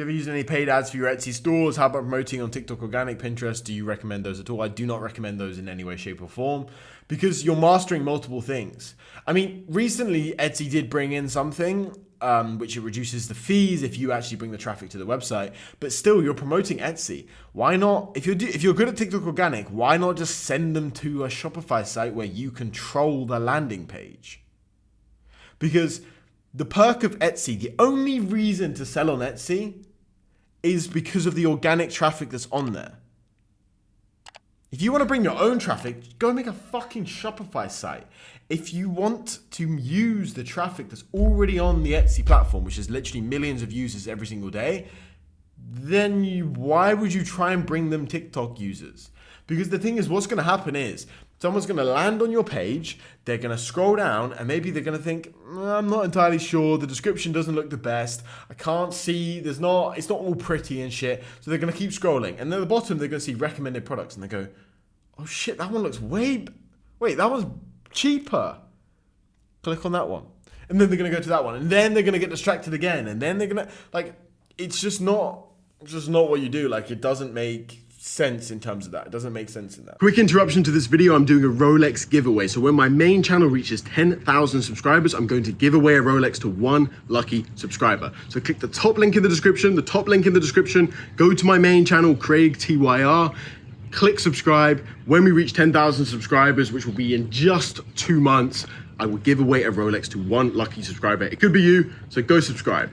you ever used any paid ads for your Etsy stores? How about promoting on TikTok, Organic, Pinterest? Do you recommend those at all? I do not recommend those in any way, shape, or form because you're mastering multiple things. I mean, recently Etsy did bring in something which it reduces the fees if you actually bring the traffic to the website, but still you're promoting Etsy. Why not, if you're good at TikTok Organic, why not just send them to a Shopify site where you control the landing page? Because the perk of Etsy, the only reason to sell on Etsy is because of the organic traffic that's on there. If you want to bring your own traffic, go make a fucking Shopify site. If you want to use the traffic that's already on the Etsy platform, which is literally millions of users every single day, then why would you try and bring them TikTok users? Because the thing is, what's going to happen is someone's going to land on your page, they're going to scroll down, and maybe they're going to think, I'm not entirely sure, the description doesn't look the best, I can't see, it's not all pretty and shit, so they're going to keep scrolling. And then at the bottom, they're going to see recommended products, and they go, oh shit, that one looks wait, that one's cheaper. Click on that one. And then they're going to go to that one, and then they're going to get distracted again, and then they're going to, it's just not what you do. It doesn't make sense in terms of that. It doesn't make sense in that. Quick interruption to this video. I'm doing a Rolex giveaway. So when my main channel reaches 10,000 subscribers, I'm going to give away a Rolex to one lucky subscriber. So click the top link in the description, go to my main channel, craigtyr, click subscribe. When we reach 10,000 subscribers, which will be in just 2 months, I will give away a Rolex to one lucky subscriber. It could be you, so go subscribe.